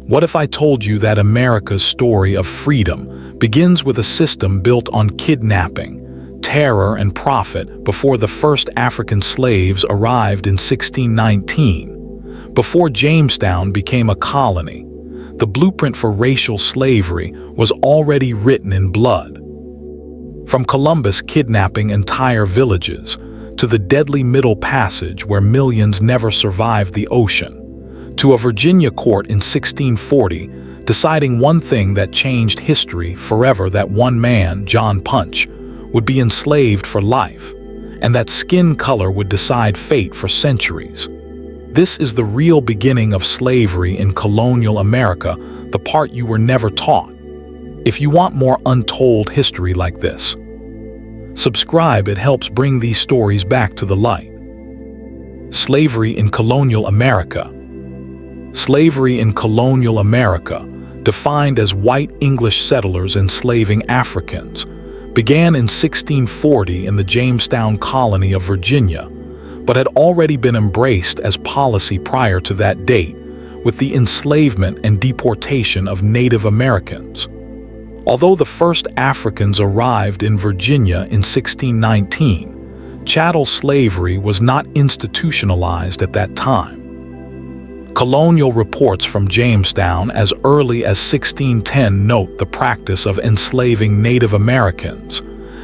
What if I told you that America's story of freedom begins with a system built on kidnapping, terror, and profit before the first African slaves arrived in 1619? Before Jamestown became a colony, the blueprint for racial slavery was already written in blood. From Columbus kidnapping entire villages, to the deadly Middle Passage where millions never survived the ocean, to a Virginia court in 1640 deciding one thing that changed history forever, that one man, John Punch, would be enslaved for life, and that skin color would decide fate for centuries. This is the real beginning of slavery in colonial America, the part you were never taught. If you want more untold history like this, subscribe. It helps bring these stories back to the light. Slavery in colonial America. Slavery in colonial America, defined as white English settlers enslaving Africans, began in 1640 in the Jamestown colony of Virginia, but had already been embraced as policy prior to that date, with the enslavement and deportation of Native Americans. Although the first Africans arrived in Virginia in 1619, chattel slavery was not institutionalized at that time. Colonial reports from Jamestown as early as 1610 note the practice of enslaving Native Americans,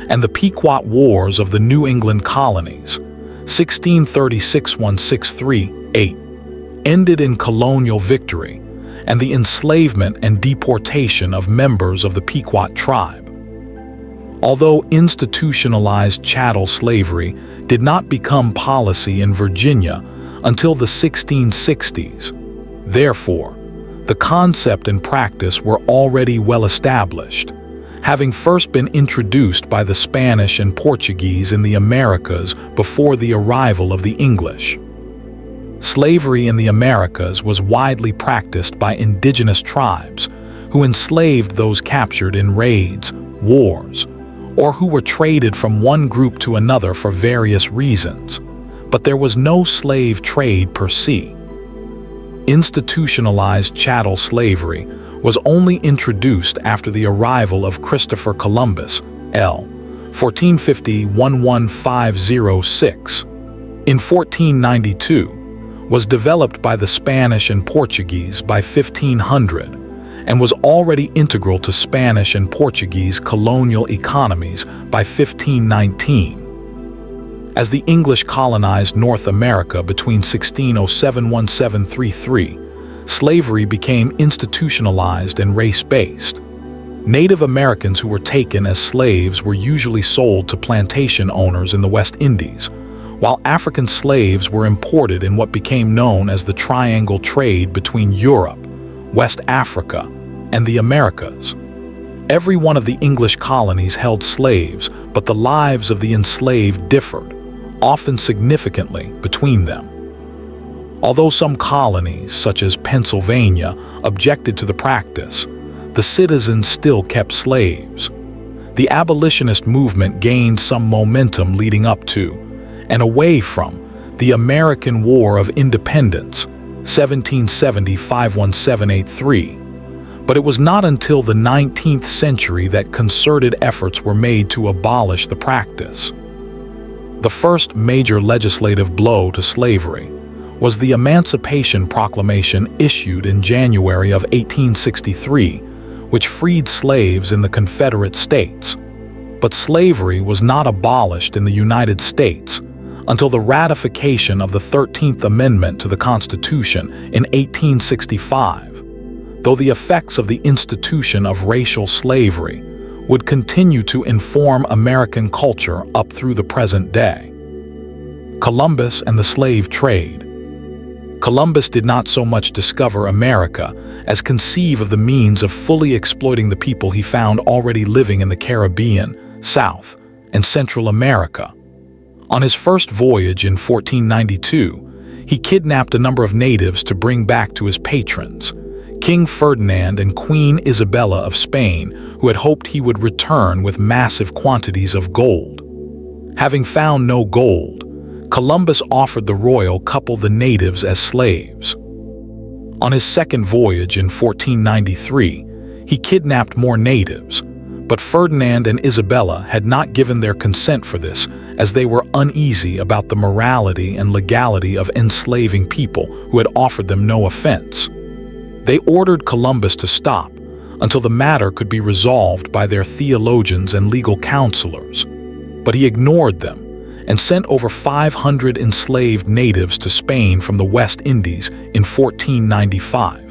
and the Pequot Wars of the New England colonies, 1636–1638, ended in colonial victory and the enslavement and deportation of members of the Pequot tribe. Although institutionalized chattel slavery did not become policy in Virginia until the 1660s, therefore, the concept and practice were already well established, having first been introduced by the Spanish and Portuguese in the Americas before the arrival of the English. Slavery in the Americas was widely practiced by indigenous tribes who enslaved those captured in raids, wars, or who were traded from one group to another for various reasons. But there was no slave trade per se. Institutionalized chattel slavery was only introduced after the arrival of Christopher Columbus, l. 1450–11506. In 1492, was developed by the Spanish and Portuguese by 1500, and was already integral to Spanish and Portuguese colonial economies by 1519. As the English colonized North America between 1607–1733, slavery became institutionalized and race-based. Native Americans who were taken as slaves were usually sold to plantation owners in the West Indies, while African slaves were imported in what became known as the Triangle Trade between Europe, West Africa, and the Americas. Every one of the English colonies held slaves, but the lives of the enslaved differed, often significantly, between them. Although some colonies, such as Pennsylvania, objected to the practice, the citizens still kept slaves. The abolitionist movement gained some momentum leading up to, and away from, the American War of Independence, 1770–1783. But it was not until the 19th century that concerted efforts were made to abolish the practice. The first major legislative blow to slavery was the Emancipation Proclamation issued in January of 1863, which freed slaves in the Confederate States. But slavery was not abolished in the United States until the ratification of the 13th Amendment to the Constitution in 1865, though the effects of the institution of racial slavery would continue to inform American culture up through the present day. Columbus and the slave trade. Columbus did not so much discover America as conceive of the means of fully exploiting the people he found already living in the Caribbean, South, and Central America. On his first voyage in 1492, he kidnapped a number of natives to bring back to his patrons, King Ferdinand and Queen Isabella of Spain, who had hoped he would return with massive quantities of gold. Having found no gold, Columbus offered the royal couple the natives as slaves. On his second voyage in 1493, he kidnapped more natives, but Ferdinand and Isabella had not given their consent for this, as they were uneasy about the morality and legality of enslaving people who had offered them no offense. They ordered Columbus to stop until the matter could be resolved by their theologians and legal counselors, but he ignored them and sent over 500 enslaved natives to Spain from the West Indies in 1495.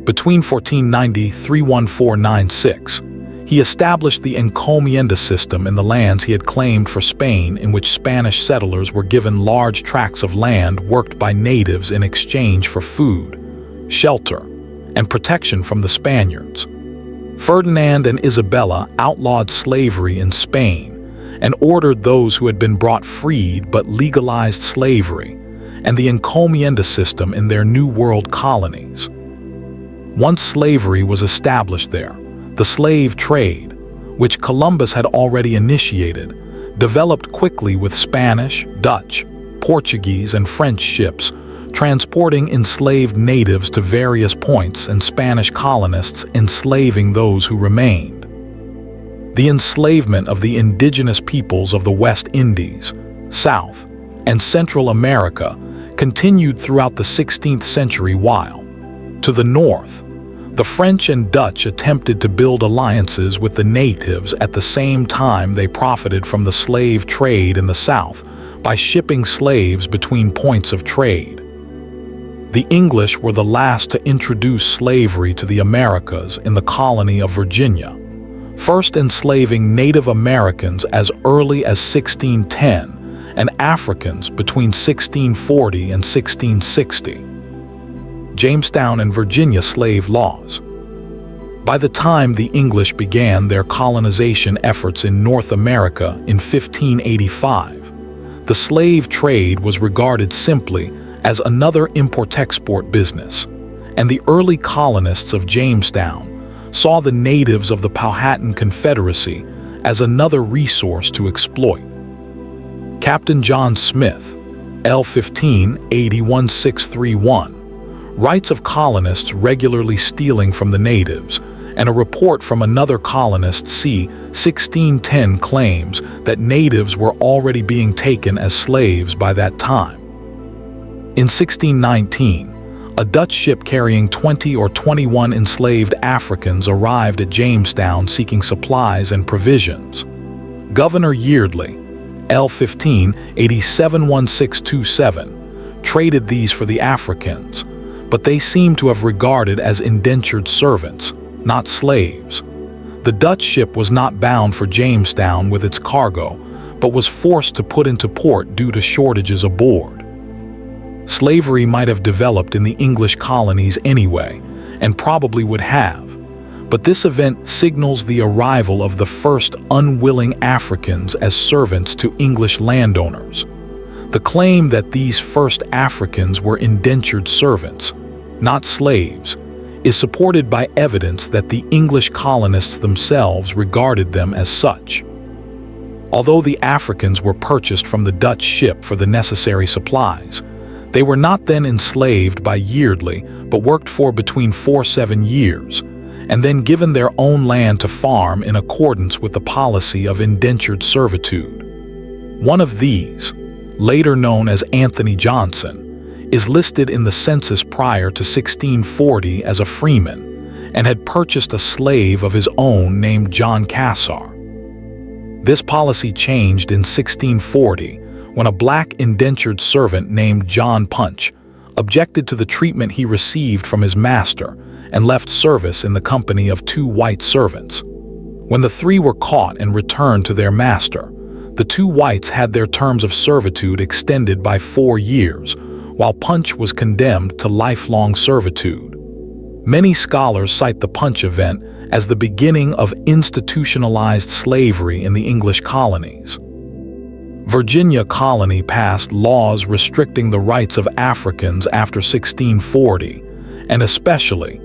Between 1490–1496, he established the encomienda system in the lands he had claimed for Spain, in which Spanish settlers were given large tracts of land worked by natives in exchange for food, shelter, and protection from the Spaniards. Ferdinand and Isabella outlawed slavery in Spain and ordered those who had been brought freed but legalized slavery and the encomienda system in their New World colonies. Once slavery was established there, the slave trade, which Columbus had already initiated, developed quickly with Spanish, Dutch, Portuguese, and French ships transporting enslaved natives to various points and Spanish colonists enslaving those who remained. The enslavement of the indigenous peoples of the West Indies, South, and Central America continued throughout the 16th century while, to the north, the French and Dutch attempted to build alliances with the natives at the same time they profited from the slave trade in the South by shipping slaves between points of trade. The English were the last to introduce slavery to the Americas in the colony of Virginia, first enslaving Native Americans as early as 1610 and Africans between 1640 and 1660. Jamestown and Virginia slave laws. By the time the English began their colonization efforts in North America in 1585, the slave trade was regarded simply as another import-export business, and the early colonists of Jamestown saw the natives of the Powhatan Confederacy as another resource to exploit. Captain John Smith, L15-81631, writes of colonists regularly stealing from the natives, and a report from another colonist, c. 1610, claims that natives were already being taken as slaves by that time. In 1619, a Dutch ship carrying 20 or 21 enslaved Africans arrived at Jamestown seeking supplies and provisions. Governor Yeardley, L15-871627, traded these for the Africans, but they seem to have regarded as indentured servants, not slaves. The Dutch ship was not bound for Jamestown with its cargo, but was forced to put into port due to shortages aboard. Slavery might have developed in the English colonies anyway, and probably would have, but this event signals the arrival of the first unwilling Africans as servants to English landowners. The claim that these first Africans were indentured servants, not slaves, is supported by evidence that the English colonists themselves regarded them as such. Although the Africans were purchased from the Dutch ship for the necessary supplies, they were not then enslaved by Yeardley, but worked for between 4–7 years, and then given their own land to farm in accordance with the policy of indentured servitude. One of these, later known as Anthony Johnson, is listed in the census prior to 1640 as a freeman, and had purchased a slave of his own named John Cassar. This policy changed in 1640, when a black indentured servant named John Punch objected to the treatment he received from his master and left service in the company of 2 white servants. When the 3 were caught and returned to their master, the 2 whites had their terms of servitude extended by 4 years, while Punch was condemned to lifelong servitude. Many scholars cite the Punch event as the beginning of institutionalized slavery in the English colonies. Virginia colony passed laws restricting the rights of Africans after 1640, and especially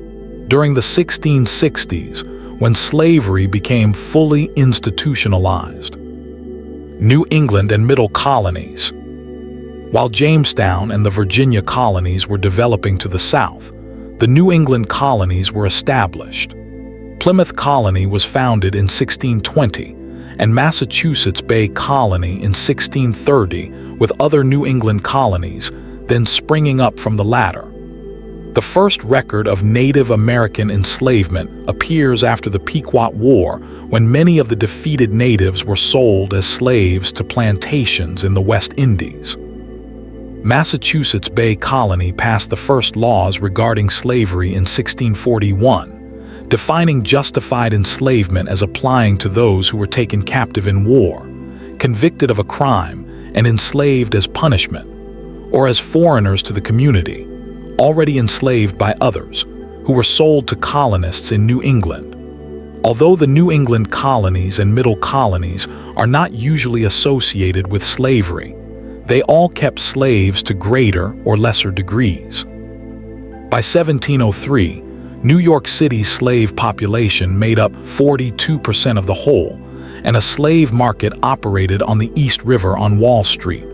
during the 1660s, when slavery became fully institutionalized. New England and Middle colonies. While Jamestown and the Virginia colonies were developing to the south, the New England colonies were established. Plymouth Colony was founded in 1620, and Massachusetts Bay Colony in 1630, with other New England colonies then springing up from the latter. The first record of Native American enslavement appears after the Pequot War, when many of the defeated natives were sold as slaves to plantations in the West Indies. Massachusetts Bay Colony passed the first laws regarding slavery in 1641, defining justified enslavement as applying to those who were taken captive in war, convicted of a crime, and enslaved as punishment, or as foreigners to the community, already enslaved by others, who were sold to colonists in New England. Although the New England colonies and middle colonies are not usually associated with slavery, they all kept slaves to greater or lesser degrees. By 1703, New York City's slave population made up 42% of the whole, and a slave market operated on the East River on Wall Street.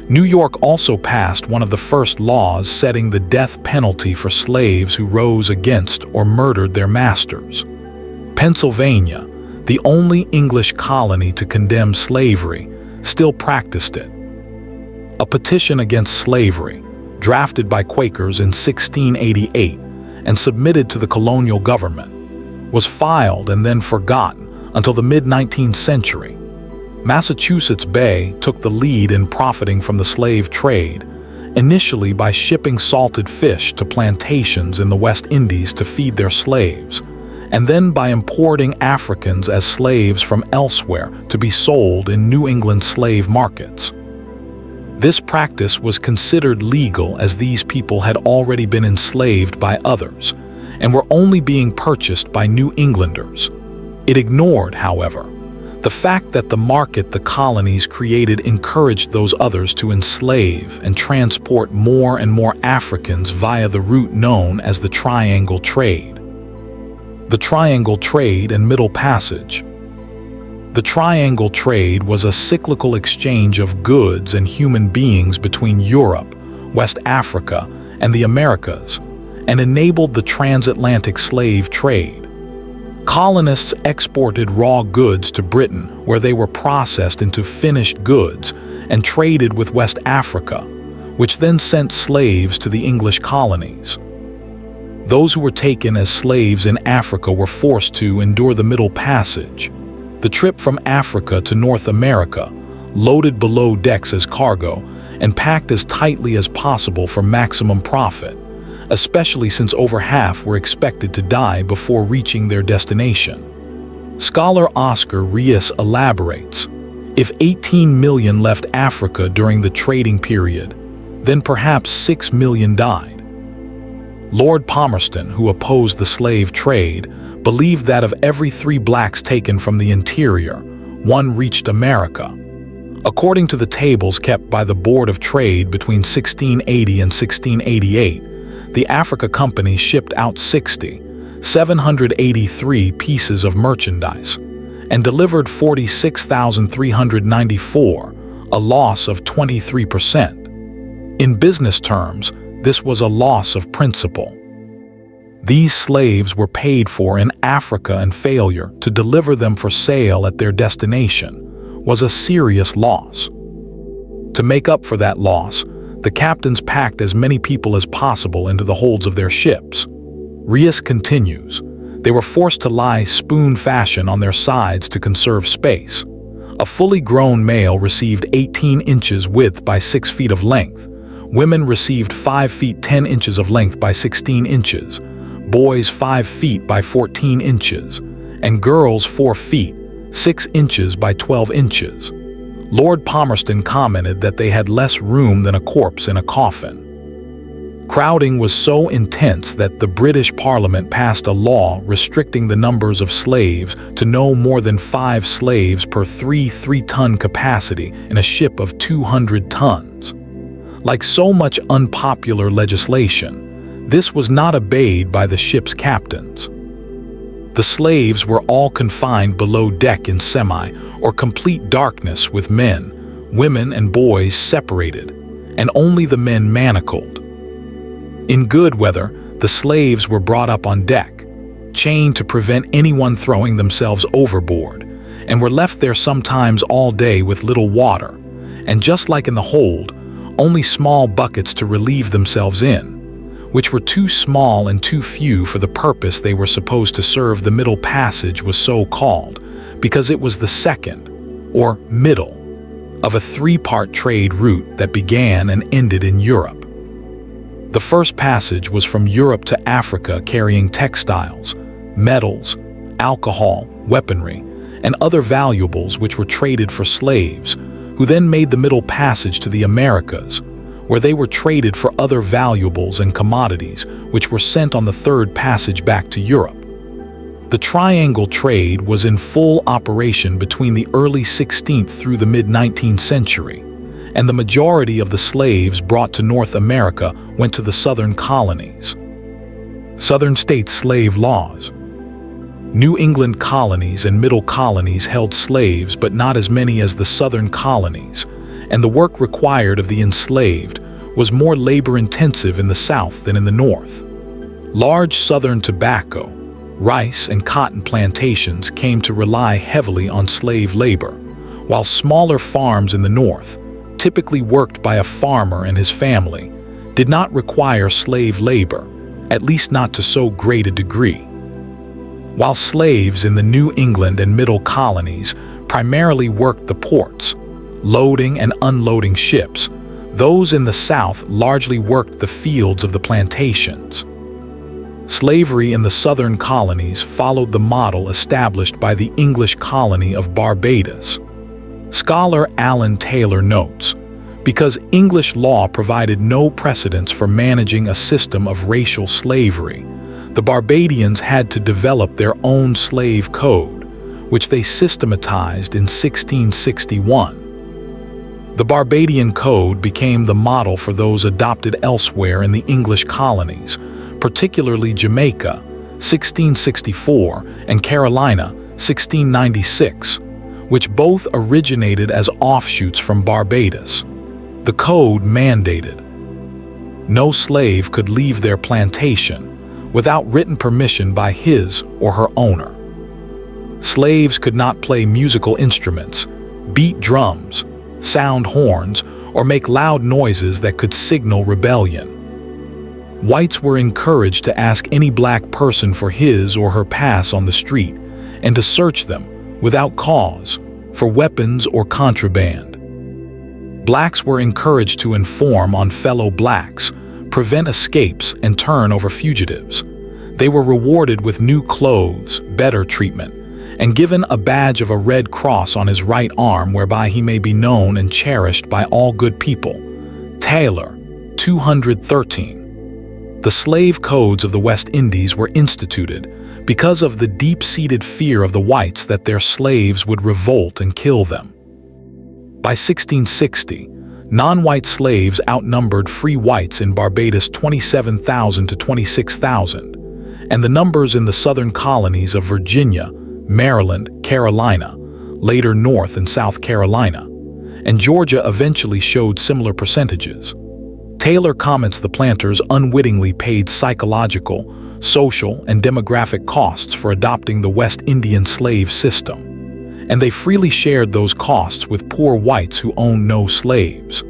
New York also passed one of the first laws setting the death penalty for slaves who rose against or murdered their masters. Pennsylvania, the only English colony to condemn slavery, still practiced it. A petition against slavery, drafted by Quakers in 1688 and submitted to the colonial government, was filed and then forgotten until the mid-19th century. Massachusetts Bay took the lead in profiting from the slave trade, initially by shipping salted fish to plantations in the West Indies to feed their slaves, and then by importing Africans as slaves from elsewhere to be sold in New England slave markets. This practice was considered legal as these people had already been enslaved by others and were only being purchased by New Englanders. It ignored, however, the fact that the market the colonies created encouraged those others to enslave and transport more and more Africans via the route known as the Triangle Trade. The Triangle Trade and Middle Passage. The Triangle Trade was a cyclical exchange of goods and human beings between Europe, West Africa, and the Americas, and enabled the transatlantic slave trade. Colonists exported raw goods to Britain, where they were processed into finished goods and traded with West Africa, which then sent slaves to the English colonies. Those who were taken as slaves in Africa were forced to endure the Middle Passage, the trip from Africa to North America, loaded below decks as cargo and packed as tightly as possible for maximum profit, especially since over half were expected to die before reaching their destination. Scholar Oscar Rios elaborates, if 18 million left Africa during the trading period, then perhaps 6 million died. Lord Palmerston, who opposed the slave trade, believed that of every 3 blacks taken from the interior, 1 reached America. According to the tables kept by the Board of Trade between 1680 and 1688, the Africa Company shipped out 783 pieces of merchandise and delivered 46,394, a loss of 23%. In business terms, this was a loss of principal. These slaves were paid for in Africa, and failure to deliver them for sale at their destination was a serious loss. To make up for that loss, the captains packed as many people as possible into the holds of their ships. Rios continues, they were forced to lie spoon fashion on their sides to conserve space. A fully grown male received 18 inches width by 6 feet of length. Women received 5 feet 10 inches of length by 16 inches, boys 5 feet by 14 inches, and girls 4 feet, 6 inches by 12 inches. Lord Palmerston commented that they had less room than a corpse in a coffin. Crowding was so intense that the British Parliament passed a law restricting the numbers of slaves to no more than 5 slaves per 3-ton capacity in a ship of 200 tons. Like so much unpopular legislation, this was not obeyed by the ship's captains. The slaves were all confined below deck in semi or complete darkness, with men, women, and boys separated, and only the men manacled. In good weather, The slaves were brought up on deck, chained to prevent anyone throwing themselves overboard, and were left there sometimes all day with little water, and just like in the hold, only small buckets to relieve themselves in, which were too small and too few for the purpose they were supposed to serve. The Middle Passage was so called because it was the second, or middle, of a three-part trade route that began and ended in Europe. The first passage was from Europe to Africa, carrying textiles, metals, alcohol, weaponry, and other valuables which were traded for slaves, who then made the Middle Passage to the Americas, where they were traded for other valuables and commodities which were sent on the third passage back to Europe. The triangle trade was in full operation between the early 16th through the mid-19th century, and the majority of the slaves brought to North America went to the southern colonies. Southern states' slave laws. New England colonies and middle colonies held slaves, but not as many as the southern colonies, and the work required of the enslaved was more labor-intensive in the South than in the North. Large southern tobacco, rice, and cotton plantations came to rely heavily on slave labor, while smaller farms in the North, typically worked by a farmer and his family, did not require slave labor, at least not to so great a degree. While slaves in the New England and middle colonies primarily worked the ports, loading and unloading ships, those in the South largely worked the fields of the plantations. Slavery in the southern colonies followed the model established by the English colony of Barbados. Scholar Alan Taylor notes, because English law provided no precedents for managing a system of racial slavery, the Barbadians had to develop their own slave code, which they systematized in 1661. The Barbadian Code became the model for those adopted elsewhere in the English colonies, particularly Jamaica, 1664, and Carolina, 1696, which both originated as offshoots from Barbados. The code mandated no slave could leave their plantation without written permission by his or her owner. Slaves could not play musical instruments, beat drums, sound horns, or make loud noises that could signal rebellion. Whites were encouraged to ask any black person for his or her pass on the street and to search them, without cause, for weapons or contraband. Blacks were encouraged to inform on fellow blacks, prevent escapes, and turn over fugitives. They were rewarded with new clothes, better treatment, and given a badge of a red cross on his right arm whereby he may be known and cherished by all good people. Taylor, 213. The slave codes of the West Indies were instituted because of the deep-seated fear of the whites that their slaves would revolt and kill them. By 1660, non-white slaves outnumbered free whites in Barbados 27,000 to 26,000, and the numbers in the southern colonies of Virginia, Maryland, Carolina, later North and South Carolina, and Georgia eventually showed similar percentages. Taylor comments the planters unwittingly paid psychological, social, and demographic costs for adopting the West Indian slave system, and they freely shared those costs with poor whites who owned no slaves.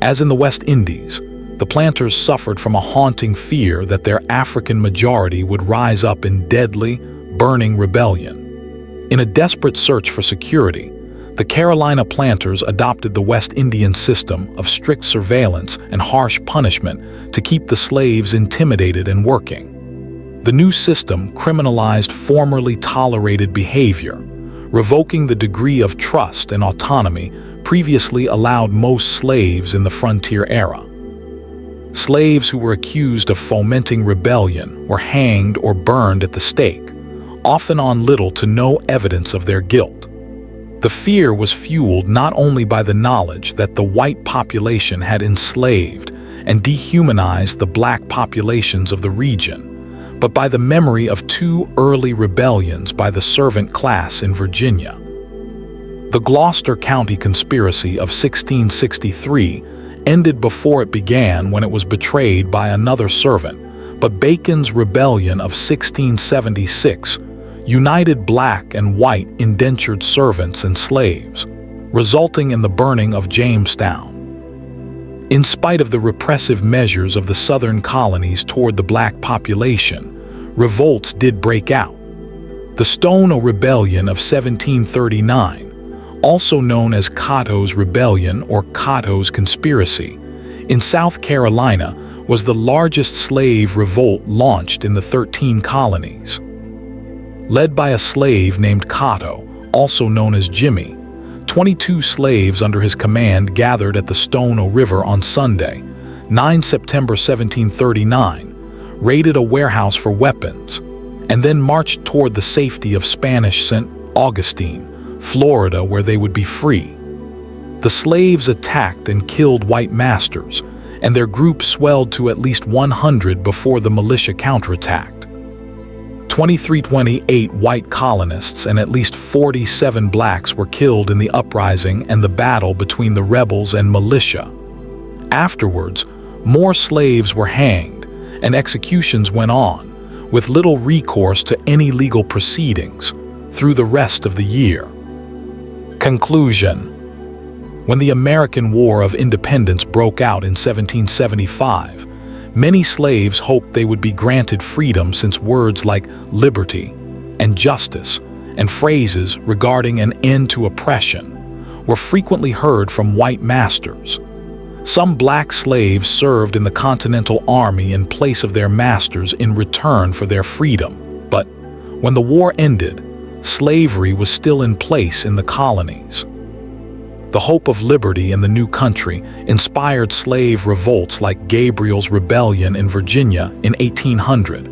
As in the West Indies, the planters suffered from a haunting fear that their African majority would rise up in deadly, burning rebellion. In a desperate search for security, the Carolina planters adopted the West Indian system of strict surveillance and harsh punishment to keep the slaves intimidated and working. The new system criminalized formerly tolerated behavior, revoking the degree of trust and autonomy previously allowed most slaves in the frontier era. Slaves who were accused of fomenting rebellion were hanged or burned at the stake, often on little to no evidence of their guilt. The fear was fueled not only by the knowledge that the white population had enslaved and dehumanized the black populations of the region, but by the memory of two early rebellions by the servant class in Virginia. The Gloucester County Conspiracy of 1663 ended before it began when it was betrayed by another servant, but Bacon's Rebellion of 1676 united black and white indentured servants and slaves, resulting in the burning of Jamestown. In spite of the repressive measures of the southern colonies toward the black population, revolts did break out. The Stono Rebellion of 1739, also known as Cotto's Rebellion or Cotto's Conspiracy, in South Carolina was the largest slave revolt launched in the 13 colonies. Led by a slave named Cotto, also known as Jimmy, 22 slaves under his command gathered at the Stono River on Sunday, 9 September 1739, raided a warehouse for weapons, and then marched toward the safety of Spanish St. Augustine, Florida, where they would be free. The slaves attacked and killed white masters, and their group swelled to at least 100 before the militia counterattacked. 2328 white colonists and at least 47 blacks were killed in the uprising and the battle between the rebels and militia. Afterwards, more slaves were hanged, and executions went on, with little recourse to any legal proceedings, through the rest of the year. Conclusion. When the American War of Independence broke out in 1775, many slaves hoped they would be granted freedom, since words like liberty and justice and phrases regarding an end to oppression were frequently heard from white masters. Some black slaves served in the Continental Army in place of their masters in return for their freedom, but when the war ended, slavery was still in place in the colonies. The hope of liberty in the new country inspired slave revolts like Gabriel's Rebellion in Virginia in 1800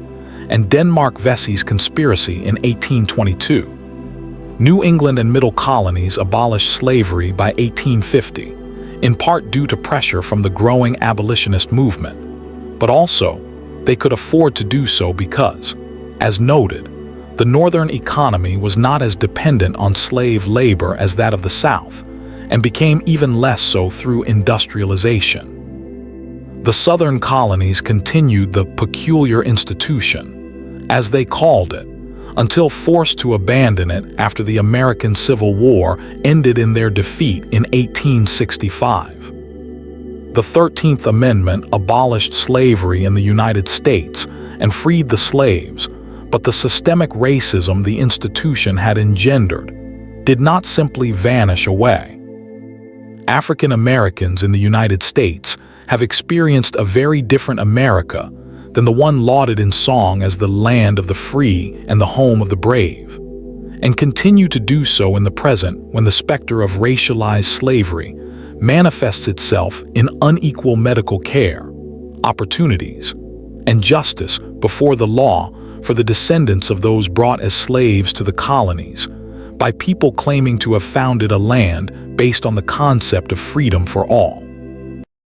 and Denmark Vesey's Conspiracy in 1822. New England and Middle colonies abolished slavery by 1850, in part due to pressure from the growing abolitionist movement, but also they could afford to do so because, as noted, the Northern economy was not as dependent on slave labor as that of the South, and became even less so through industrialization. The Southern colonies continued the peculiar institution, as they called it, until forced to abandon it after the American Civil War ended in their defeat in 1865. The 13th Amendment abolished slavery in the United States and freed the slaves, but the systemic racism the institution had engendered did not simply vanish away. African Americans in the United States have experienced a very different America than the one lauded in song as the land of the free and the home of the brave, and continue to do so in the present when the specter of racialized slavery manifests itself in unequal medical care, opportunities, and justice before the law for the descendants of those brought as slaves to the colonies by people claiming to have founded a land based on the concept of freedom for all.